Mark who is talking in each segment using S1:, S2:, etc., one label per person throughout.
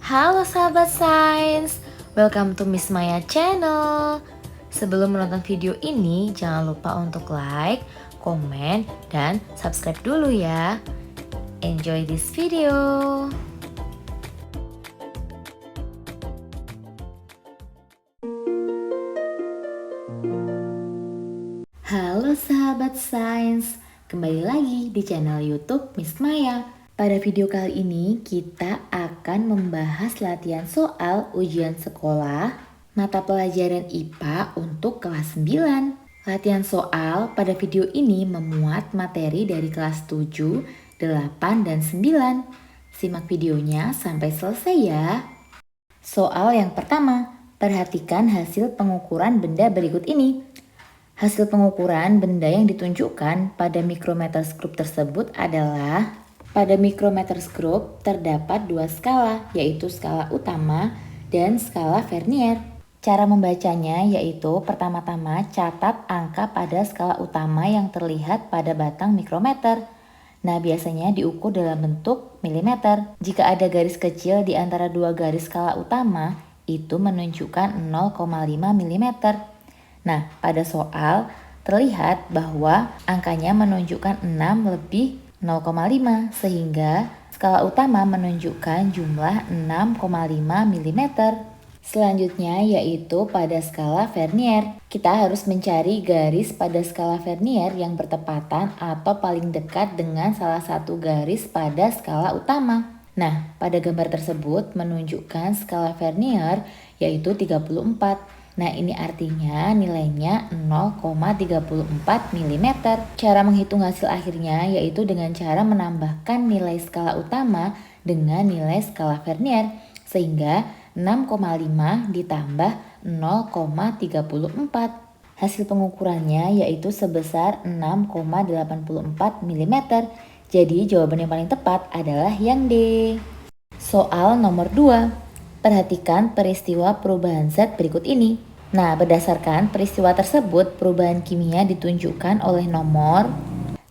S1: Halo sahabat sains, welcome to Miss Maya channel. Sebelum menonton video ini, jangan lupa untuk like, komen, dan subscribe dulu ya. Enjoy this video. Halo sahabat sains, kembali lagi di channel YouTube Miss Maya. Pada video kali ini kita akan membahas latihan soal ujian sekolah mata pelajaran IPA untuk kelas 9. Latihan soal pada video ini memuat materi dari kelas 7, 8, dan 9. Simak videonya sampai selesai ya. Soal yang pertama, perhatikan hasil pengukuran benda berikut ini. Hasil pengukuran benda yang ditunjukkan pada micrometerscope tersebut adalah: pada micrometerscope terdapat dua skala, yaitu skala utama dan skala Vernier. Cara membacanya yaitu pertama-tama catat angka pada skala utama yang terlihat pada batang mikrometer. Nah, biasanya diukur dalam bentuk milimeter. Jika ada garis kecil di antara dua garis skala utama, itu menunjukkan 0,5 mm. Nah, pada soal terlihat bahwa angkanya menunjukkan 6 lebih 0,5 sehingga skala utama menunjukkan jumlah 6,5 mm. Selanjutnya yaitu pada skala Vernier. Kita harus mencari garis pada skala Vernier yang bertepatan atau paling dekat dengan salah satu garis pada skala utama. Nah, pada gambar tersebut menunjukkan skala Vernier yaitu 34. Nah, ini artinya nilainya 0,34 mm. Cara menghitung hasil akhirnya yaitu dengan cara menambahkan nilai skala utama dengan nilai skala Vernier, sehingga 6,5 ditambah 0,34. Hasil pengukurannya yaitu sebesar 6,84 mm. Jadi jawaban yang paling tepat adalah yang D. Soal nomor 2. Perhatikan peristiwa perubahan zat berikut ini. Nah, berdasarkan peristiwa tersebut, perubahan kimia ditunjukkan oleh nomor.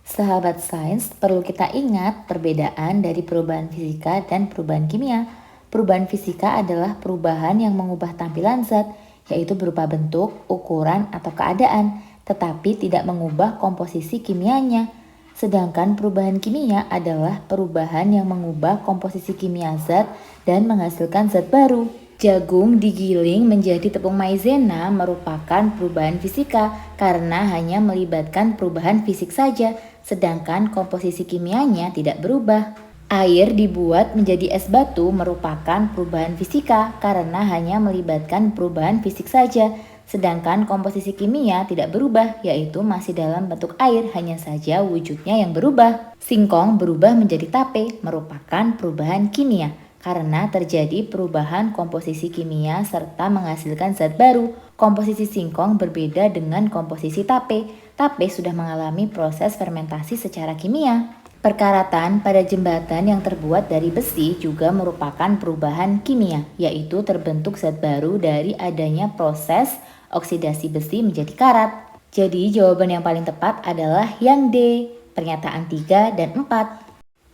S1: Sahabat sains, perlu kita ingat perbedaan dari perubahan fisika dan perubahan kimia. Perubahan fisika adalah perubahan yang mengubah tampilan zat, yaitu berupa bentuk, ukuran, atau keadaan, tetapi tidak mengubah komposisi kimianya. Sedangkan perubahan kimia adalah perubahan yang mengubah komposisi kimia zat dan menghasilkan zat baru. Jagung digiling menjadi tepung maizena merupakan perubahan fisika karena hanya melibatkan perubahan fisik saja, sedangkan komposisi kimianya tidak berubah. Air dibuat menjadi es batu merupakan perubahan fisika karena hanya melibatkan perubahan fisik saja, sedangkan komposisi kimia tidak berubah, yaitu masih dalam bentuk air, hanya saja wujudnya yang berubah. Singkong berubah menjadi tape merupakan perubahan kimia karena terjadi perubahan komposisi kimia serta menghasilkan zat baru. Komposisi singkong berbeda dengan komposisi tape. Tape sudah mengalami proses fermentasi secara kimia. Perkaratan pada jembatan yang terbuat dari besi juga merupakan perubahan kimia, yaitu terbentuk zat baru dari adanya proses oksidasi besi menjadi karat. Jadi jawaban yang paling tepat adalah yang D, pernyataan 3 dan 4.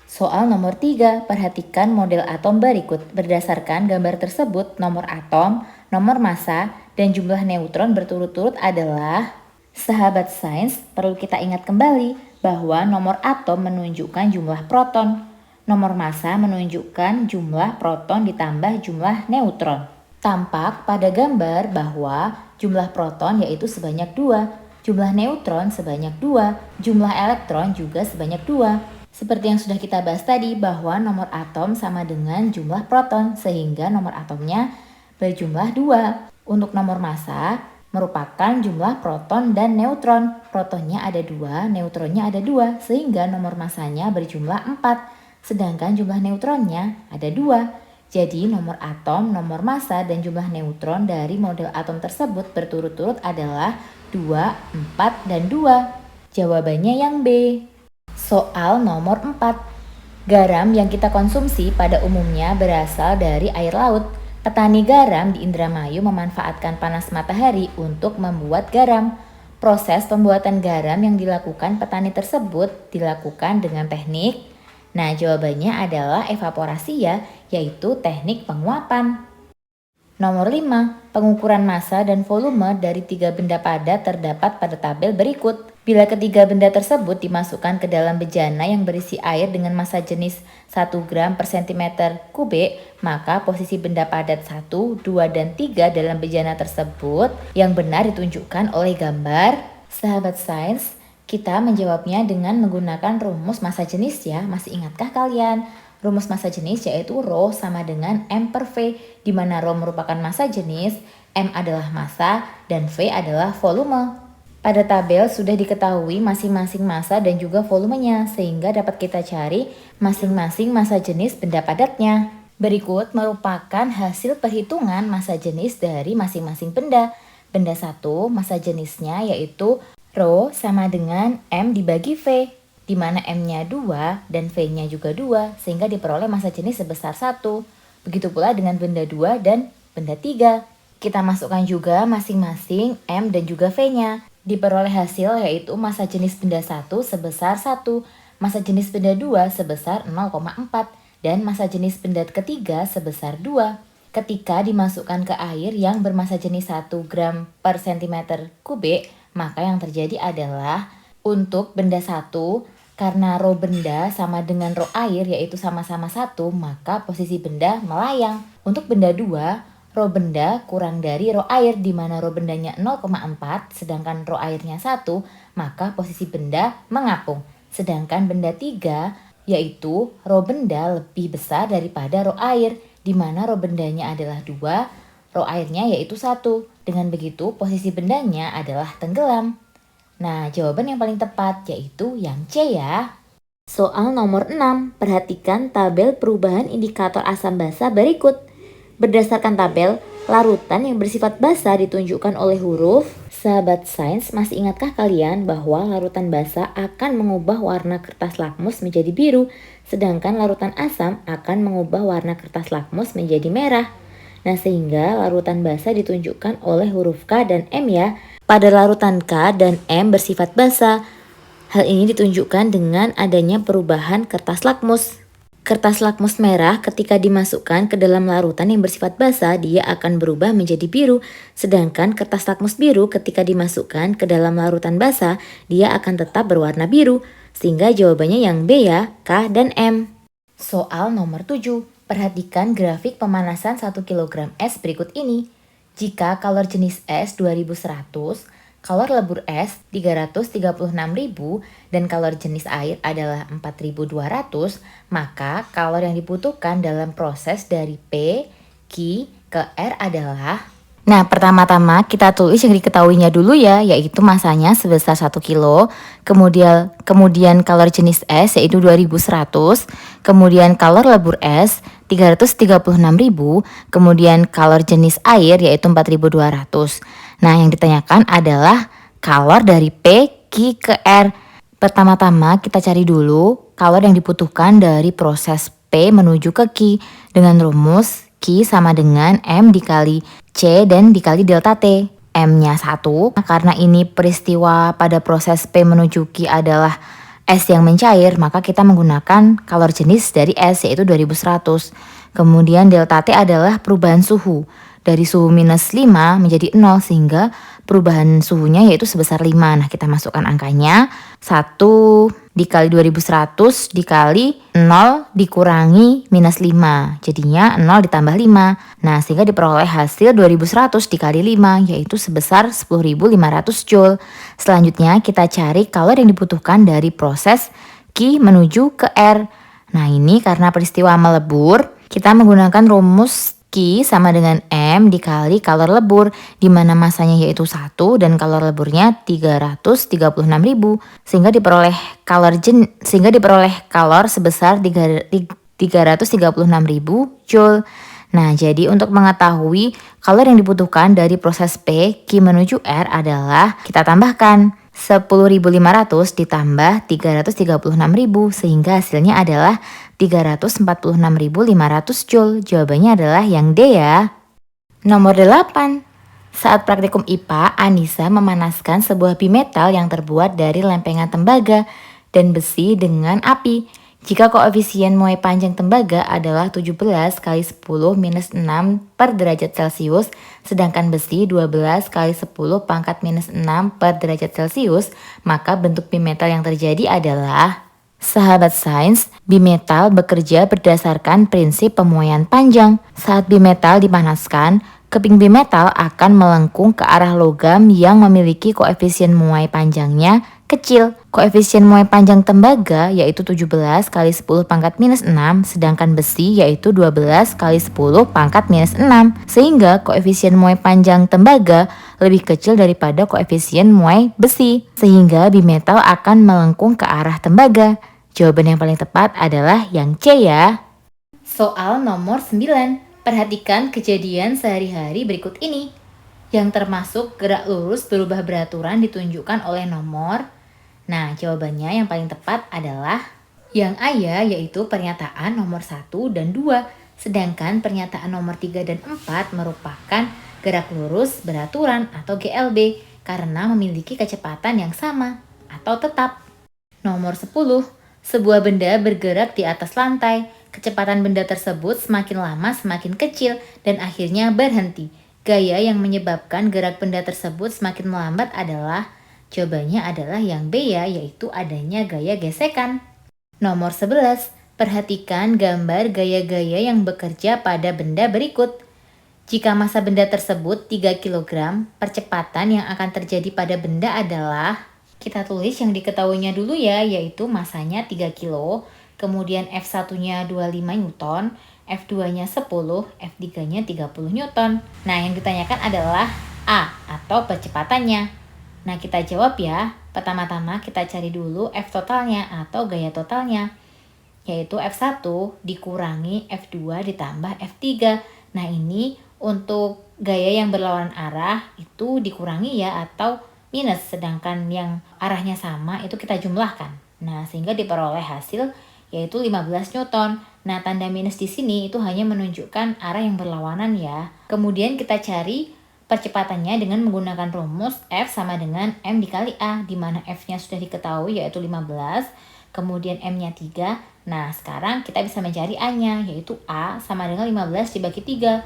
S1: Soal nomor 3, perhatikan model atom berikut. Berdasarkan gambar tersebut, nomor atom, nomor massa, dan jumlah neutron berturut-turut adalah. Sahabat sains, perlu kita ingat kembali bahwa nomor atom menunjukkan jumlah proton, nomor massa menunjukkan jumlah proton ditambah jumlah neutron. Tampak pada gambar bahwa jumlah proton yaitu sebanyak 2, jumlah neutron sebanyak 2, jumlah elektron juga sebanyak 2. Seperti yang sudah kita bahas tadi bahwa nomor atom sama dengan jumlah proton sehingga nomor atomnya berjumlah 2. Untuk nomor massa merupakan jumlah proton dan neutron. Protonnya ada 2, neutronnya ada 2 sehingga nomor massanya berjumlah 4. Sedangkan jumlah neutronnya ada 2. Jadi nomor atom, nomor massa, dan jumlah neutron dari model atom tersebut berturut-turut adalah 2, 4, dan 2. Jawabannya yang B. Soal nomor 4. Garam yang kita konsumsi pada umumnya berasal dari air laut. Petani garam di Indramayu memanfaatkan panas matahari untuk membuat garam. Proses pembuatan garam yang dilakukan petani tersebut dilakukan dengan teknik Nah, jawabannya adalah evaporasi ya, yaitu teknik penguapan. Nomor 5, pengukuran massa dan volume dari 3 benda padat terdapat pada tabel berikut. Bila ketiga benda tersebut dimasukkan ke dalam bejana yang berisi air dengan massa jenis 1 gram per cm kubik, maka posisi benda padat 1, 2, dan 3 dalam bejana tersebut yang benar ditunjukkan oleh gambar. Sahabat sains, kita menjawabnya dengan menggunakan rumus massa jenis ya. Masih ingatkah kalian? Rumus massa jenis yaitu Rho sama dengan M per V, di mana Rho merupakan massa jenis, M adalah massa, dan V adalah volume. Pada tabel sudah diketahui masing-masing massa dan juga volumenya, sehingga dapat kita cari masing-masing massa jenis benda padatnya. Berikut merupakan hasil perhitungan massa jenis dari masing-masing benda. Benda 1, massa jenisnya yaitu Rho sama dengan M dibagi V, di mana M-nya 2 dan V-nya juga 2, sehingga diperoleh massa jenis sebesar 1. Begitu pula dengan benda 2 dan benda 3. Kita masukkan juga masing-masing M dan juga V-nya. Diperoleh hasil yaitu massa jenis benda 1 sebesar 1, massa jenis benda 2 sebesar 0,4, dan massa jenis benda ketiga sebesar 2. Ketika dimasukkan ke air yang bermassa jenis 1 gram per cm kubik, maka yang terjadi adalah untuk benda 1, karena Rho benda sama dengan Rho air yaitu sama-sama 1, maka posisi benda melayang. Untuk benda 2, Rho benda kurang dari Rho air, di mana Rho bendanya 0,4 sedangkan Rho airnya 1, maka posisi benda mengapung. Sedangkan benda 3 yaitu Rho benda lebih besar daripada Rho air, di mana Rho bendanya adalah 2, Rho airnya yaitu 1. Dengan begitu posisi bendanya adalah tenggelam. Nah, jawaban yang paling tepat yaitu yang C ya. Soal nomor 6, perhatikan tabel perubahan indikator asam basa berikut. Berdasarkan tabel, larutan yang bersifat basa ditunjukkan oleh huruf. Sahabat sains, masih ingatkah kalian bahwa larutan basa akan mengubah warna kertas lakmus menjadi biru, sedangkan larutan asam akan mengubah warna kertas lakmus menjadi merah. Nah, sehingga larutan basa ditunjukkan oleh huruf K dan M ya. Pada larutan K dan M bersifat basa. Hal ini ditunjukkan dengan adanya perubahan kertas lakmus. Kertas lakmus merah ketika dimasukkan ke dalam larutan yang bersifat basa, dia akan berubah menjadi biru. Sedangkan kertas lakmus biru ketika dimasukkan ke dalam larutan basa, dia akan tetap berwarna biru. Sehingga jawabannya yang B ya, K dan M. Soal nomor 7. Perhatikan grafik pemanasan 1 kg es berikut ini. Jika kalor jenis es 2100, kalor lebur es 336.000, dan kalor jenis air adalah 4.200, maka kalor yang dibutuhkan dalam proses dari P, Q, ke R adalah... Nah, pertama-tama kita tulis yang diketahuinya dulu ya, yaitu masanya sebesar 1 kilo, kemudian kalor jenis es yaitu 2100, kemudian kalor lebur es 336.000, kemudian kalor jenis air yaitu 4.200. Nah, yang ditanyakan adalah kalor dari P, Q, ke R. Pertama-tama kita cari dulu kalor yang dibutuhkan dari proses P menuju ke Q dengan rumus Q sama dengan M dikali C dan dikali delta T. M-nya 1, karena ini peristiwa pada proses P menuju Q adalah es yang mencair, maka kita menggunakan kalor jenis dari es yaitu 2100. Kemudian delta T adalah perubahan suhu dari suhu minus 5 menjadi 0, sehingga perubahan suhunya yaitu sebesar 5. Nah, kita masukkan angkanya 1 dikali 2100 dikali 0 dikurangi minus 5. Jadinya 0 ditambah 5. Nah, sehingga diperoleh hasil 2100 dikali 5 yaitu sebesar 10.500 Joule. Selanjutnya kita cari kalor yang dibutuhkan dari proses Q menuju ke R. Nah, ini karena peristiwa melebur, kita menggunakan rumus Q sama dengan M dikali kalor lebur, di mana masanya yaitu 1 dan kalor leburnya 336.000, sehingga diperoleh kalor sebesar 336.000 Joule. Nah, jadi untuk mengetahui kalor yang dibutuhkan dari proses P, Q menuju R adalah kita tambahkan 10.500 ditambah 336.000, sehingga hasilnya adalah 346.500 Joule. Jawabannya adalah yang D ya. Nomor 8. Saat praktikum IPA, Anissa memanaskan sebuah bimetal yang terbuat dari lempengan tembaga dan besi dengan api. Jika koefisien muai panjang tembaga adalah 17 kali 10 minus 6 per derajat Celcius, sedangkan besi 12 kali 10 pangkat minus 6 per derajat Celcius, maka bentuk bimetal yang terjadi adalah... Sahabat sains, bimetal bekerja berdasarkan prinsip pemuaian panjang. Saat bimetal dipanaskan, keping bimetal akan melengkung ke arah logam yang memiliki koefisien muai panjangnya kecil. Koefisien muai panjang tembaga yaitu 17 kali 10 pangkat minus 6, sedangkan besi yaitu 12 kali 10 pangkat minus 6. Sehingga koefisien muai panjang tembaga lebih kecil daripada koefisien muai besi. Sehingga bimetal akan melengkung ke arah tembaga. Jawaban yang paling tepat adalah yang C ya. Soal nomor 9. Perhatikan kejadian sehari-hari berikut ini. Yang termasuk gerak lurus berubah beraturan ditunjukkan oleh nomor. Nah, jawabannya yang paling tepat adalah yang A ya, yaitu pernyataan nomor 1 dan 2. Sedangkan pernyataan nomor 3 dan 4 merupakan gerak lurus beraturan atau GLB karena memiliki kecepatan yang sama atau tetap. Nomor 10. Sebuah benda bergerak di atas lantai. Kecepatan benda tersebut semakin lama semakin kecil dan akhirnya berhenti. Gaya yang menyebabkan gerak benda tersebut semakin melambat adalah, jawabannya adalah yang B ya, yaitu adanya gaya gesekan. Nomor 11. Perhatikan gambar gaya-gaya yang bekerja pada benda berikut. Jika massa benda tersebut 3 kg, percepatan yang akan terjadi pada benda adalah, kita tulis yang diketahuinya dulu ya, yaitu massanya 3 kg, kemudian F1-nya 25 Newton, F2-nya 10, F3-nya 30 Newton. Nah, yang ditanyakan adalah A atau percepatannya. Nah, kita jawab ya. Pertama-tama kita cari dulu F totalnya atau gaya totalnya, yaitu F1 dikurangi F2 ditambah F3. Nah, ini untuk gaya yang berlawanan arah itu dikurangi ya atau minus, sedangkan yang arahnya sama itu kita jumlahkan. Nah, sehingga diperoleh hasil yaitu 15 Newton. Nah, tanda minus di sini itu hanya menunjukkan arah yang berlawanan ya. Kemudian kita cari percepatannya dengan menggunakan rumus F sama dengan M dikali A, di mana F-nya sudah diketahui yaitu 15, kemudian M-nya 3. Nah, sekarang kita bisa mencari A-nya, yaitu A sama dengan 15 dibagi 3.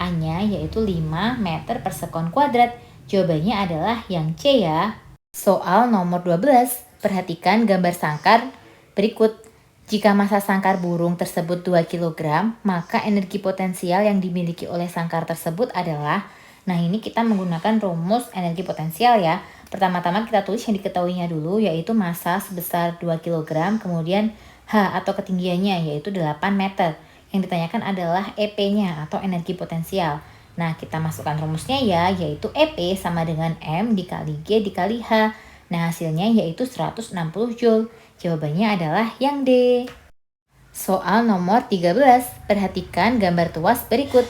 S1: A-nya yaitu 5 meter per sekon kuadrat. Jawabannya adalah yang C ya. Soal nomor 12. Perhatikan gambar sangkar berikut. Jika massa sangkar burung tersebut 2 kg, maka energi potensial yang dimiliki oleh sangkar tersebut adalah, nah ini kita menggunakan rumus energi potensial ya. Pertama-tama kita tulis yang diketahuinya dulu, yaitu massa sebesar 2 kg, kemudian H atau ketinggiannya yaitu 8 meter. Yang ditanyakan adalah EP-nya atau energi potensial. Nah, kita masukkan rumusnya ya, yaitu EP sama dengan M dikali G dikali H. Nah, hasilnya yaitu 160 Joule. Jawabannya adalah yang D. Soal nomor 13. Perhatikan gambar tuas berikut.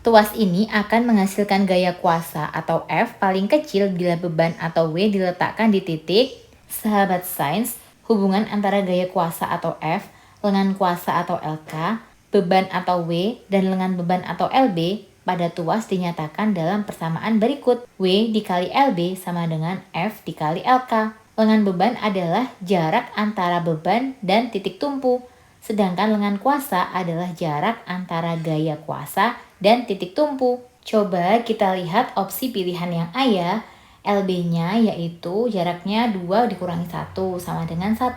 S1: Tuas ini akan menghasilkan gaya kuasa atau F paling kecil bila beban atau W diletakkan di titik. Sahabat sains, hubungan antara gaya kuasa atau F, lengan kuasa atau LK, beban atau W, dan lengan beban atau LB pada tuas dinyatakan dalam persamaan berikut. W dikali LB sama dengan F dikali LK. Lengan beban adalah jarak antara beban dan titik tumpu. Sedangkan lengan kuasa adalah jarak antara gaya kuasa dan titik tumpu. Coba kita lihat opsi pilihan yang A ya. LB-nya yaitu jaraknya 2 dikurangi 1 sama dengan 1.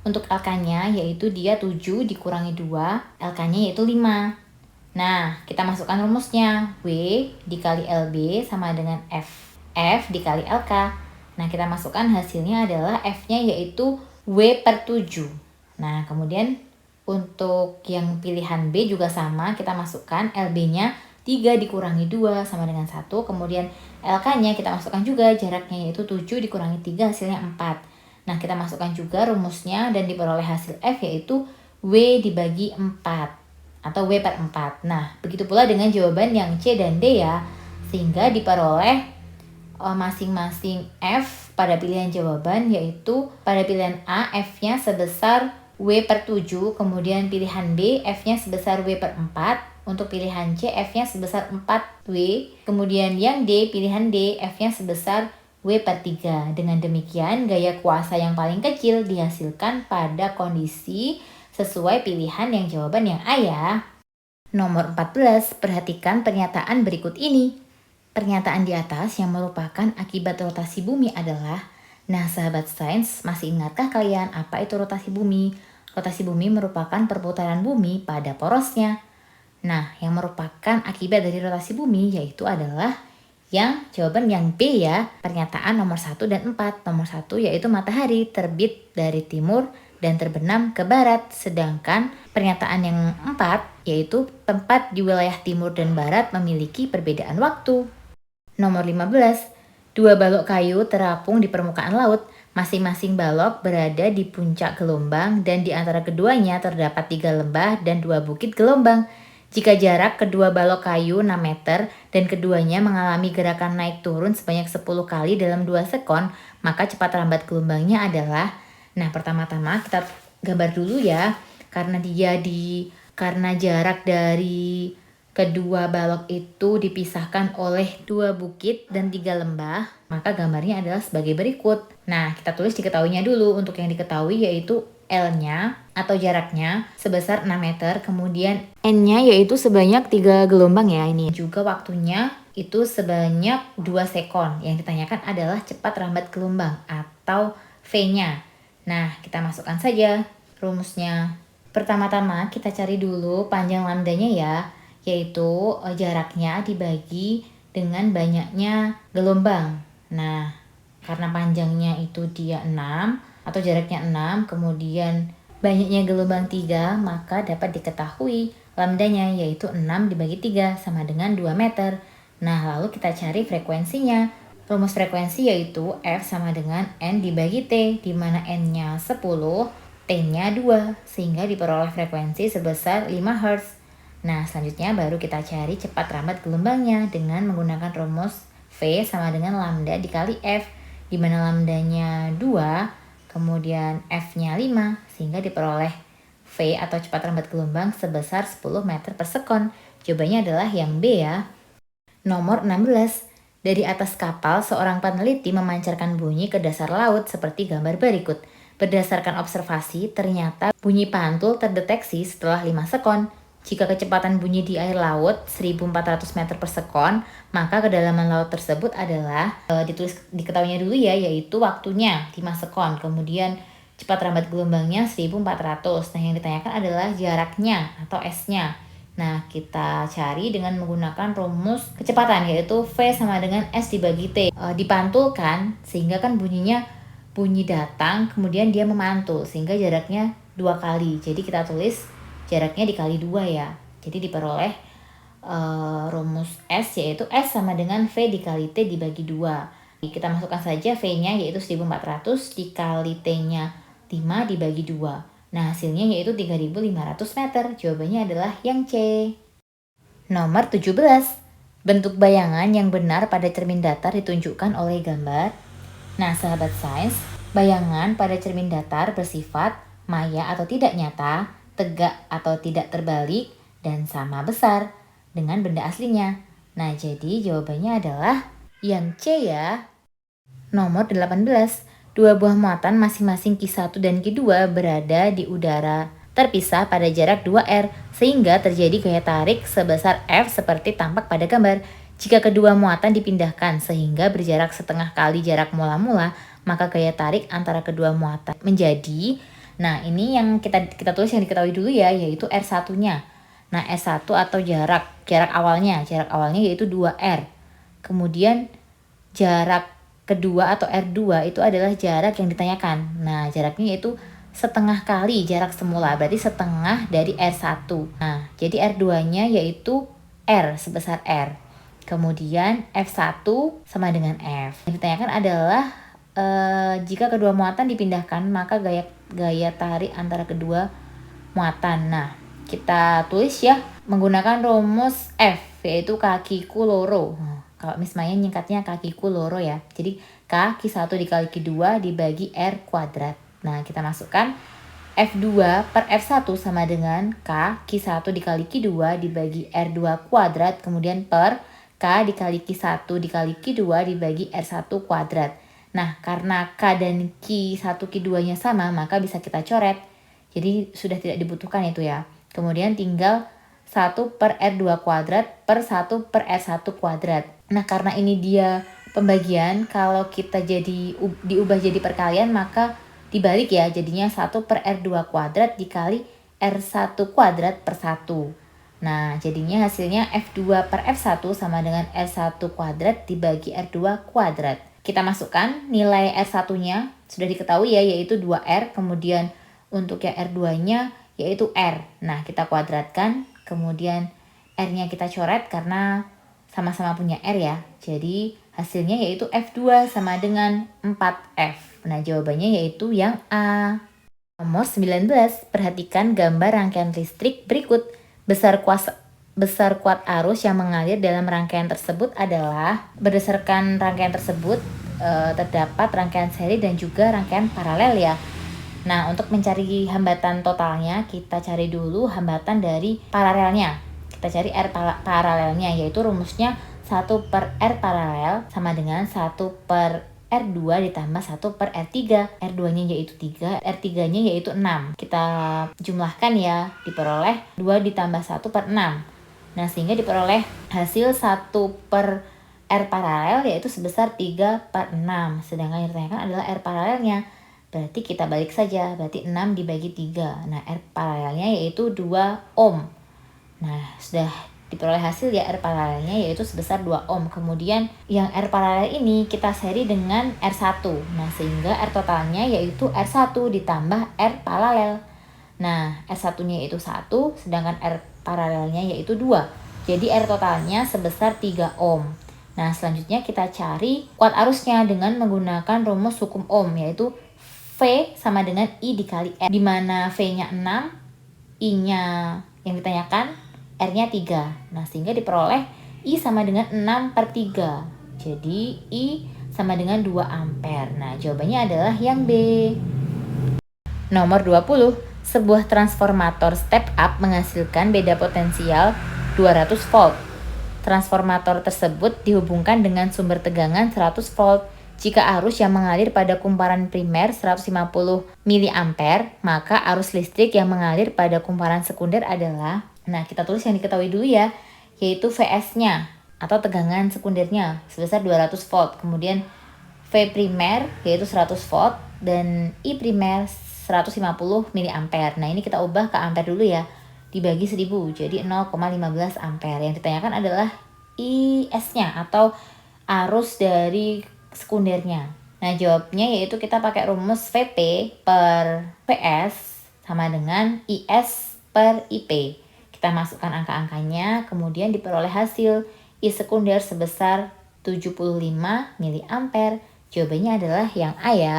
S1: Untuk LK-nya yaitu dia 7 dikurangi 2, LK-nya yaitu 5. Nah, kita masukkan rumusnya. W dikali LB sama dengan F dikali LK. Nah, kita masukkan hasilnya adalah F-nya yaitu W per 7. Nah, kemudian untuk yang pilihan B juga sama. Kita masukkan LB-nya 3 dikurangi 2 sama dengan 1. Kemudian LK-nya kita masukkan juga, jaraknya yaitu 7 dikurangi 3 hasilnya 4. Nah, kita masukkan juga rumusnya dan diperoleh hasil F yaitu W dibagi 4. Atau W per 4. Nah, begitu pula dengan jawaban yang C dan D ya. Sehingga diperoleh masing-masing F pada pilihan jawaban, yaitu pada pilihan A F-nya sebesar W per 7, kemudian pilihan B F-nya sebesar W per 4, untuk pilihan C F-nya sebesar 4W, kemudian yang D, pilihan D F-nya sebesar W per 3. Dengan demikian, gaya kuasa yang paling kecil dihasilkan pada kondisi sesuai pilihan yang jawaban yang A ya. Nomor 14, perhatikan pernyataan berikut ini. Pernyataan di atas yang merupakan akibat rotasi bumi adalah, nah sahabat sains, masih ingatkah kalian apa itu rotasi bumi? Rotasi bumi merupakan perputaran bumi pada porosnya. Nah, yang merupakan akibat dari rotasi bumi yaitu adalah jawaban yang B ya, pernyataan nomor 1 dan 4. Nomor 1 yaitu matahari terbit dari timur dan terbenam ke barat. Sedangkan pernyataan yang 4 yaitu tempat di wilayah timur dan barat memiliki perbedaan waktu. Nomor 15, 2 balok kayu terapung di permukaan laut. Masing-masing balok berada di puncak gelombang dan di antara keduanya terdapat 3 lembah dan 2 bukit gelombang. Jika jarak kedua balok kayu 6 meter dan keduanya mengalami gerakan naik turun sebanyak 10 kali dalam 2 sekon, maka cepat lambat gelombangnya adalah, nah pertama-tama kita gambar dulu ya, karena jarak dari kedua balok itu dipisahkan oleh 2 bukit dan 3 lembah, maka gambarnya adalah sebagai berikut. Nah, kita tulis diketahuinya dulu. Untuk yang diketahui yaitu L-nya atau jaraknya sebesar 6 meter, kemudian N-nya yaitu sebanyak 3 gelombang ya ini. Juga waktunya itu sebanyak 2 sekon. Yang ditanyakan adalah cepat lambat gelombang atau V-nya. Nah, kita masukkan saja rumusnya. Pertama-tama kita cari dulu panjang lambdanya ya, yaitu jaraknya dibagi dengan banyaknya gelombang. Nah, karena panjangnya itu dia 6 atau jaraknya 6, kemudian banyaknya gelombang 3, maka dapat diketahui lambdanya yaitu 6 dibagi 3 sama dengan 2 meter. Nah, lalu kita cari frekuensinya. Rumus frekuensi yaitu F sama dengan N dibagi T, di mana N-nya 10, T-nya 2, sehingga diperoleh frekuensi sebesar 5 Hz. Nah, selanjutnya baru kita cari cepat lambat gelombangnya dengan menggunakan rumus V sama dengan lambda dikali F, di mana lambdanya 2, kemudian F-nya 5, sehingga diperoleh V atau cepat lambat gelombang sebesar 10 meter per sekon. Jawabannya adalah yang B ya. Nomor 16, dari atas kapal seorang peneliti memancarkan bunyi ke dasar laut seperti gambar berikut. Berdasarkan observasi, ternyata bunyi pantul terdeteksi setelah 5 sekon. Jika kecepatan bunyi di air laut 1400 meter per sekon, maka kedalaman laut tersebut adalah, diketahuinya dulu ya, yaitu waktunya 5 sekon, kemudian cepat lambat gelombangnya 1400. Nah, yang ditanyakan adalah jaraknya atau S-nya. Nah, kita cari dengan menggunakan rumus kecepatan, yaitu V sama dengan S dibagi T. Dipantulkan, sehingga kan bunyinya bunyi datang, kemudian dia memantul, sehingga jaraknya 2 kali. Jadi kita tulis jaraknya dikali 2 ya. Jadi diperoleh rumus S yaitu S sama dengan V dikali T dibagi 2. Kita masukkan saja V-nya yaitu 1400 dikali T-nya 5 dibagi 2. Nah, hasilnya yaitu 3500 meter. Jawabannya adalah yang C. Nomor 17. Bentuk bayangan yang benar pada cermin datar ditunjukkan oleh gambar. Nah, sahabat sains, bayangan pada cermin datar bersifat maya atau tidak nyata, tegak atau tidak terbalik, dan sama besar dengan benda aslinya. Nah, jadi jawabannya adalah yang C ya. Nomor 18. Dua buah muatan masing-masing Q1 dan Q2 berada di udara terpisah pada jarak 2R, sehingga terjadi gaya tarik sebesar F seperti tampak pada gambar. Jika kedua muatan dipindahkan sehingga berjarak setengah kali jarak mula-mula, maka gaya tarik antara kedua muatan menjadi, nah ini yang kita tulis yang diketahui dulu ya, yaitu R1-nya. Nah, S1 atau jarak awalnya yaitu 2R. Kemudian jarak kedua atau R2 itu adalah jarak yang ditanyakan. Nah, jaraknya yaitu setengah kali jarak semula, berarti setengah dari R1. Nah, jadi R2-nya yaitu R sebesar R. Kemudian F1 sama dengan F. Yang ditanyakan adalah jika kedua muatan dipindahkan, maka gaya tarik antara kedua muatan. Nah, kita tulis ya menggunakan rumus F, yaitu kakiku loro. Kalau Miss Maya nyingkatnya kakiku loro ya. Jadi K Q1 dikali Q2 dibagi R kuadrat. Nah, kita masukkan F2 per F1 sama dengan K Q1 dikali Q2 dibagi R2 kuadrat, kemudian per K dikali Q1 dikali Q2 dibagi R1 kuadrat. Nah, karena K dan Q1 Q2-nya sama, maka bisa kita coret. Jadi sudah tidak dibutuhkan itu ya. Kemudian tinggal 1 per R2 kuadrat per 1 per R1 kuadrat. Nah, karena ini dia pembagian, kalau kita diubah jadi perkalian, maka dibalik ya, jadinya 1 per R2 kuadrat dikali R1 kuadrat per 1. Nah, jadinya hasilnya F2 per F1 sama dengan R1 kuadrat dibagi R2 kuadrat. Kita masukkan nilai R1-nya, sudah diketahui ya, yaitu 2R. Kemudian untuk yang R2-nya yaitu R. Nah, kita kuadratkan, kemudian R-nya kita coret karena sama-sama punya R ya. Jadi hasilnya yaitu F2 sama dengan 4F. Nah, jawabannya yaitu yang A. Nomor 19, perhatikan gambar rangkaian listrik berikut. Besar kuat arus yang mengalir dalam rangkaian tersebut adalah, berdasarkan rangkaian tersebut terdapat rangkaian seri dan juga rangkaian paralel ya. Nah, untuk mencari hambatan totalnya, kita cari dulu hambatan dari paralelnya. Kita cari R paralelnya, yaitu rumusnya 1 per R paralel sama dengan 1 per R2 ditambah 1 per R3. R2-nya yaitu 3, R3-nya yaitu 6. Kita jumlahkan ya, diperoleh 2 ditambah 1 per 6. Nah, sehingga diperoleh hasil 1 per R paralel yaitu sebesar 3 per 6. Sedangkan yang ditanyakan adalah R paralelnya. Berarti kita balik saja, berarti 6 dibagi 3. Nah, R paralelnya yaitu 2 ohm. Nah, sudah diperoleh hasil ya R paralelnya yaitu sebesar 2 ohm. Kemudian yang R paralel ini kita seri dengan R1. Nah, sehingga R totalnya yaitu R1 ditambah R paralel. Nah, R1-nya yaitu 1, sedangkan R paralelnya yaitu 2. Jadi R totalnya sebesar 3 ohm. Nah, selanjutnya kita cari kuat arusnya dengan menggunakan rumus hukum ohm, yaitu V sama dengan I dikali R, di mana V-nya 6, I-nya yang ditanyakan, R-nya 3. Nah, sehingga diperoleh I sama dengan 6 per 3. Jadi, I sama dengan 2 ampere. Nah, jawabannya adalah yang B. Nomor 20. Sebuah transformator step up menghasilkan beda potensial 200 volt. Transformator tersebut dihubungkan dengan sumber tegangan 100 volt. Jika arus yang mengalir pada kumparan primer 150 mA, maka arus listrik yang mengalir pada kumparan sekunder adalah, nah kita tulis yang diketahui dulu ya, yaitu Vs-nya atau tegangan sekundernya sebesar 200 volt. Kemudian V primer yaitu 100 volt dan I primer 150 mA. Nah, ini kita ubah ke ampere dulu ya. Dibagi 1000 jadi 0,15 ampere. Yang ditanyakan adalah IS-nya atau arus dari sekundernya. Nah, jawabnya yaitu kita pakai rumus Vp per Vs sama dengan IS per IP. Kita masukkan angka-angkanya, kemudian diperoleh hasil I sekunder sebesar 75 mA. Jawabannya adalah yang A ya.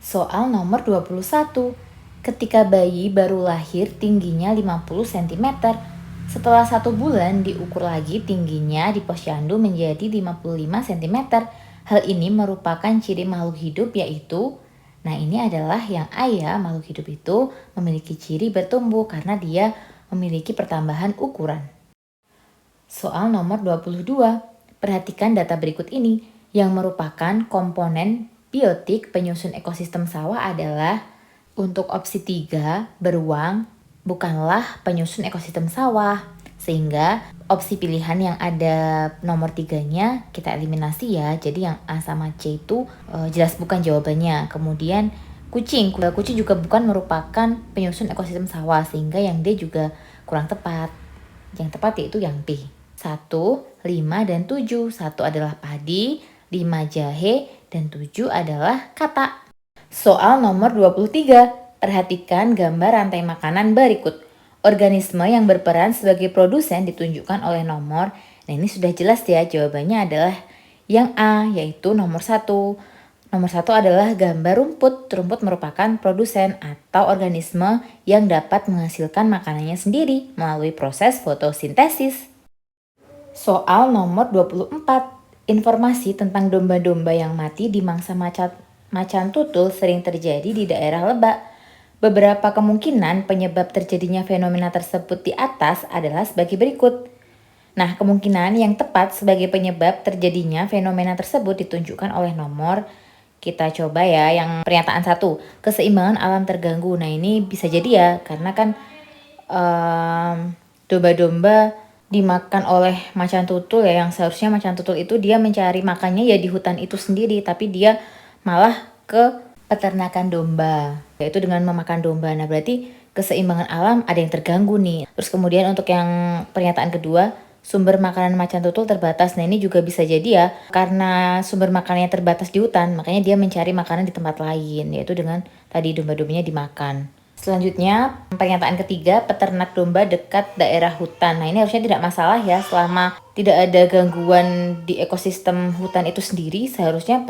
S1: Soal nomor 21. Ketika bayi baru lahir tingginya 50 cm, setelah 1 bulan diukur lagi tingginya di posyandu menjadi 55 cm. Hal ini merupakan ciri makhluk hidup yaitu, nah ini adalah yang A ya, makhluk hidup itu memiliki ciri bertumbuh karena dia memiliki pertambahan ukuran. Soal nomor 22. Perhatikan data berikut ini yang merupakan komponen biotik penyusun ekosistem sawah adalah, untuk opsi 3, beruang bukanlah penyusun ekosistem sawah. Sehingga opsi pilihan yang ada nomor 3-nya kita eliminasi ya. Jadi yang A sama C itu jelas bukan jawabannya. Kemudian kucing juga bukan merupakan penyusun ekosistem sawah. Sehingga yang D juga kurang tepat. Yang tepat yaitu yang B. 1, 5, dan 7. 1 adalah padi, 5 jahe, dan 7 adalah katak. Soal nomor 23. Perhatikan gambar rantai makanan berikut. Organisme yang berperan sebagai produsen ditunjukkan oleh nomor. Nah, ini sudah jelas ya, jawabannya adalah yang A, yaitu nomor 1. Nomor 1 adalah gambar rumput. Rumput merupakan produsen atau organisme yang dapat menghasilkan makanannya sendiri melalui proses fotosintesis. Soal nomor 24. Informasi tentang domba-domba yang mati di mangsa macan tutul sering terjadi di daerah Lebak. Beberapa kemungkinan penyebab terjadinya fenomena tersebut di atas adalah sebagai berikut. Nah, kemungkinan yang tepat sebagai penyebab terjadinya fenomena tersebut ditunjukkan oleh nomor. Kita coba ya yang pernyataan 1, keseimbangan alam terganggu. Nah, ini bisa jadi ya, karena kan domba-domba dimakan oleh macan tutul ya, yang seharusnya macan tutul itu dia mencari makannya ya di hutan itu sendiri, tapi dia malah ke peternakan domba, yaitu dengan memakan domba. Nah, berarti keseimbangan alam ada yang terganggu nih. Terus kemudian untuk yang pernyataan kedua, sumber makanan macan tutul terbatas. Nah, ini juga bisa jadi ya, karena sumber makanannya terbatas di hutan, makanya dia mencari makanan di tempat lain, yaitu dengan tadi domba-dombanya dimakan. Selanjutnya, pernyataan ketiga, peternak domba dekat daerah hutan. Nah, ini harusnya tidak masalah ya, selama tidak ada gangguan di ekosistem hutan itu sendiri, seharusnya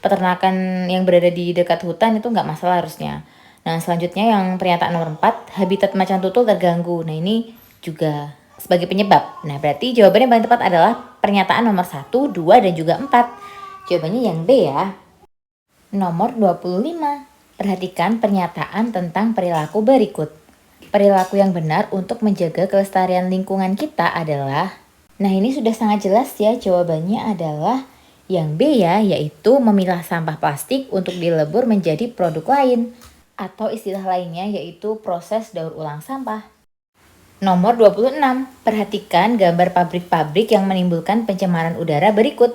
S1: peternakan yang berada di dekat hutan itu nggak masalah harusnya. Nah, selanjutnya yang pernyataan nomor 4, habitat macan tutul terganggu. Nah, ini juga sebagai penyebab. Nah, berarti jawabannya yang paling tepat adalah pernyataan nomor 1, 2, dan juga 4. Jawabannya yang B ya. Nomor 25. Perhatikan pernyataan tentang perilaku berikut. Perilaku yang benar untuk menjaga kelestarian lingkungan kita adalah... Nah, ini sudah sangat jelas ya, jawabannya adalah yang B ya, yaitu memilah sampah plastik untuk dilebur menjadi produk lain. Atau istilah lainnya yaitu proses daur ulang sampah. Nomor 26. Perhatikan gambar pabrik-pabrik yang menimbulkan pencemaran udara berikut.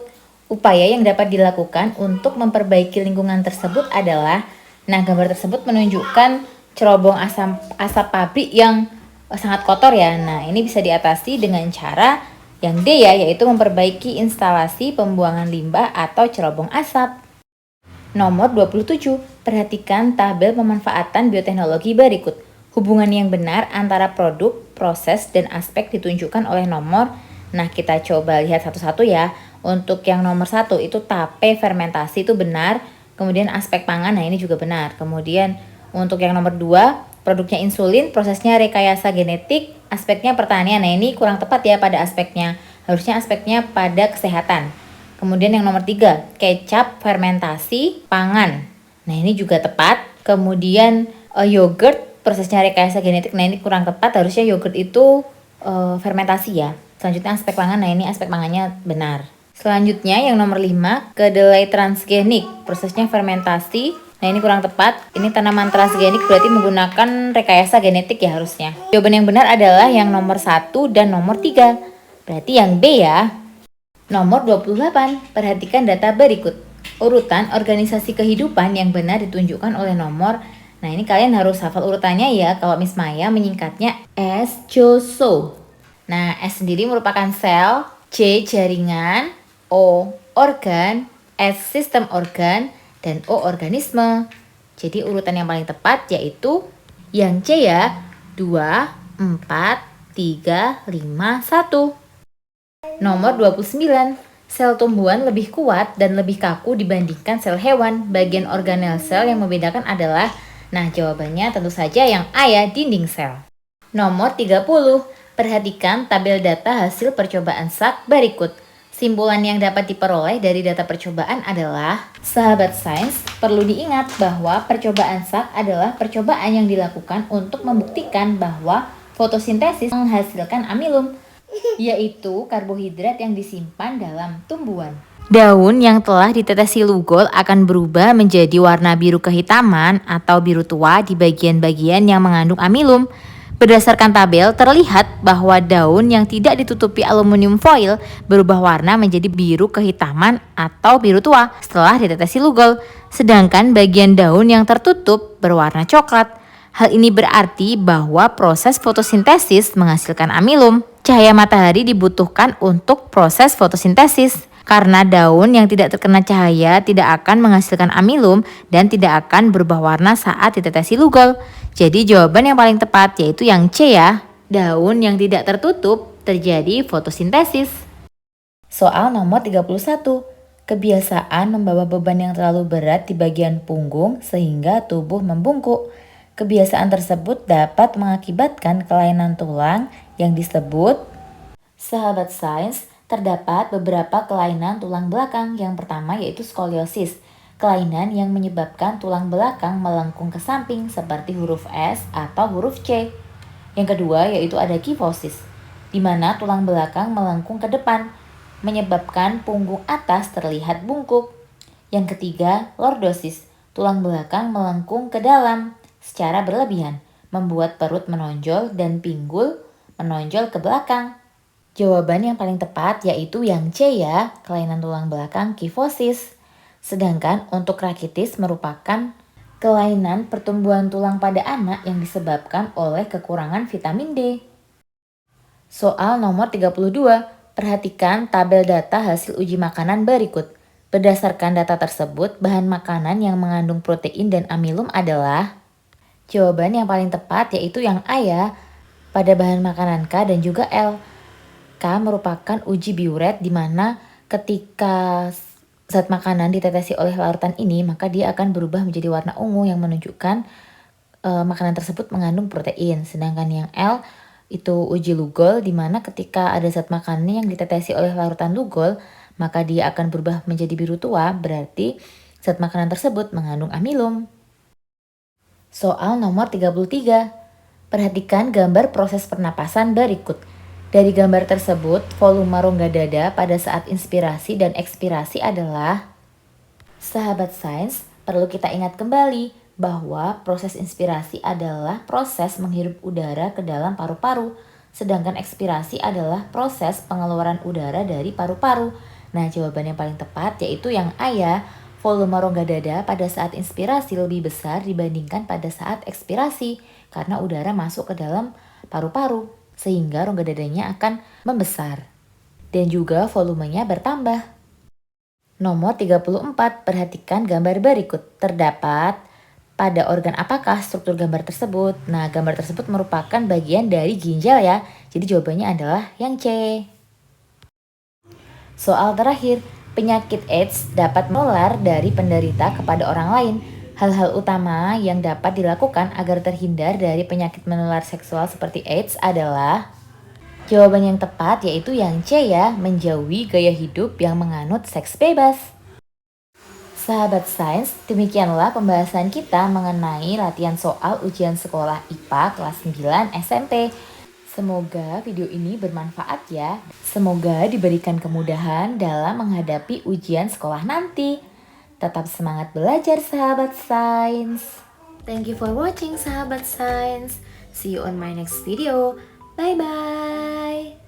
S1: Upaya yang dapat dilakukan untuk memperbaiki lingkungan tersebut adalah... Nah, gambar tersebut menunjukkan cerobong asap pabrik yang sangat kotor ya. Nah, ini bisa diatasi dengan cara yang D ya, yaitu memperbaiki instalasi pembuangan limbah atau cerobong asap. Nomor 27. Perhatikan tabel pemanfaatan bioteknologi berikut. Hubungan yang benar antara produk, proses, dan aspek ditunjukkan oleh nomor. Nah, kita coba lihat satu-satu ya. Untuk yang nomor 1 itu tape fermentasi itu benar. Kemudian aspek pangan, nah ini juga benar. Kemudian untuk yang nomor 2, produknya insulin, prosesnya rekayasa genetik, aspeknya pertanian. Nah, ini kurang tepat ya pada aspeknya. Harusnya aspeknya pada kesehatan. Kemudian yang nomor 3, kecap fermentasi pangan. Nah, ini juga tepat. Kemudian yogurt, prosesnya rekayasa genetik. Nah, ini kurang tepat. Harusnya yogurt itu fermentasi ya. Selanjutnya aspek pangan. Nah, ini aspek pangannya benar. Selanjutnya yang nomor 5, kedelai transgenik, prosesnya fermentasi. Nah, ini kurang tepat. Ini tanaman transgenik berarti menggunakan rekayasa genetik ya harusnya. Jawaban yang benar adalah yang nomor 1 dan nomor 3. Berarti yang B ya. Nomor 28, perhatikan data berikut. Urutan organisasi kehidupan yang benar ditunjukkan oleh nomor. Nah, ini kalian harus hafal urutannya ya. Kalau Miss Maya menyingkatnya S-CHO-SO. Nah, S sendiri merupakan sel, C jaringan, O organ, S sistem organ, dan O organisme. Jadi urutan yang paling tepat yaitu yang C ya, 2, 4, 3, 5, 1. Nomor 29. Sel tumbuhan lebih kuat dan lebih kaku dibandingkan sel hewan. Bagian organel sel yang membedakan adalah... Nah, jawabannya tentu saja yang A ya, dinding sel. Nomor 30. Perhatikan tabel data hasil percobaan sak berikut. Simpulan yang dapat diperoleh dari data percobaan adalah, sahabat sains, perlu diingat bahwa percobaan sak adalah percobaan yang dilakukan untuk membuktikan bahwa fotosintesis menghasilkan amilum, yaitu karbohidrat yang disimpan dalam tumbuhan. Daun yang telah ditetesi Lugol akan berubah menjadi warna biru kehitaman atau biru tua di bagian-bagian yang mengandung amilum. Berdasarkan tabel, terlihat bahwa daun yang tidak ditutupi aluminium foil berubah warna menjadi biru kehitaman atau biru tua setelah ditetesi Lugol. Sedangkan bagian daun yang tertutup berwarna coklat. Hal ini berarti bahwa proses fotosintesis menghasilkan amilum. Cahaya matahari dibutuhkan untuk proses fotosintesis. Karena daun yang tidak terkena cahaya tidak akan menghasilkan amilum dan tidak akan berubah warna saat ditetesi Lugol. Jadi jawaban yang paling tepat yaitu yang C ya. Daun yang tidak tertutup terjadi fotosintesis. Soal nomor 31. Kebiasaan membawa beban yang terlalu berat di bagian punggung sehingga tubuh membungkuk. Kebiasaan tersebut dapat mengakibatkan kelainan tulang yang disebut, sahabat sains, terdapat beberapa kelainan tulang belakang. Yang pertama yaitu skoliosis, kelainan yang menyebabkan tulang belakang melengkung ke samping seperti huruf S atau huruf C. Yang kedua yaitu ada kifosis, di mana tulang belakang melengkung ke depan, menyebabkan punggung atas terlihat bungkuk. Yang ketiga, lordosis, tulang belakang melengkung ke dalam secara berlebihan, membuat perut menonjol dan pinggul menonjol ke belakang. Jawaban yang paling tepat yaitu yang C ya, kelainan tulang belakang kifosis. Sedangkan untuk rakitis merupakan kelainan pertumbuhan tulang pada anak yang disebabkan oleh kekurangan vitamin D. Soal nomor 32, perhatikan tabel data hasil uji makanan berikut. Berdasarkan data tersebut, bahan makanan yang mengandung protein dan amilum adalah jawaban yang paling tepat yaitu yang A ya, pada bahan makanan K dan juga L. K merupakan uji biuret di mana ketika zat makanan ditetesi oleh larutan ini, maka dia akan berubah menjadi warna ungu yang menunjukkan makanan tersebut mengandung protein. Sedangkan yang L itu uji Lugol di mana ketika ada zat makanan yang ditetesi oleh larutan Lugol, maka dia akan berubah menjadi biru tua, berarti zat makanan tersebut mengandung amilum. Soal nomor 33. Perhatikan gambar proses pernapasan berikut. Dari gambar tersebut, volume rongga dada pada saat inspirasi dan ekspirasi adalah, sahabat sains, perlu kita ingat kembali bahwa proses inspirasi adalah proses menghirup udara ke dalam paru-paru, sedangkan ekspirasi adalah proses pengeluaran udara dari paru-paru. Nah, jawaban yang paling tepat yaitu yang A ya, volume rongga dada pada saat inspirasi lebih besar dibandingkan pada saat ekspirasi, karena udara masuk ke dalam paru-paru, sehingga rongga dadanya akan membesar. Dan juga volumenya bertambah. Nomor 34, perhatikan gambar berikut. Terdapat pada organ apakah struktur gambar tersebut? Nah, gambar tersebut merupakan bagian dari ginjal ya. Jadi jawabannya adalah yang C. Soal terakhir, penyakit AIDS dapat menular dari penderita kepada orang lain. Hal-hal utama yang dapat dilakukan agar terhindar dari penyakit menular seksual seperti AIDS adalah, jawaban yang tepat yaitu yang C ya, menjauhi gaya hidup yang menganut seks bebas. Sahabat sains, demikianlah pembahasan kita mengenai latihan soal ujian sekolah IPA kelas 9 SMP. Semoga video ini bermanfaat ya. Semoga diberikan kemudahan dalam menghadapi ujian sekolah nanti. Tetap semangat belajar sahabat sains. Thank you for watching sahabat sains. See you on my next video. Bye bye.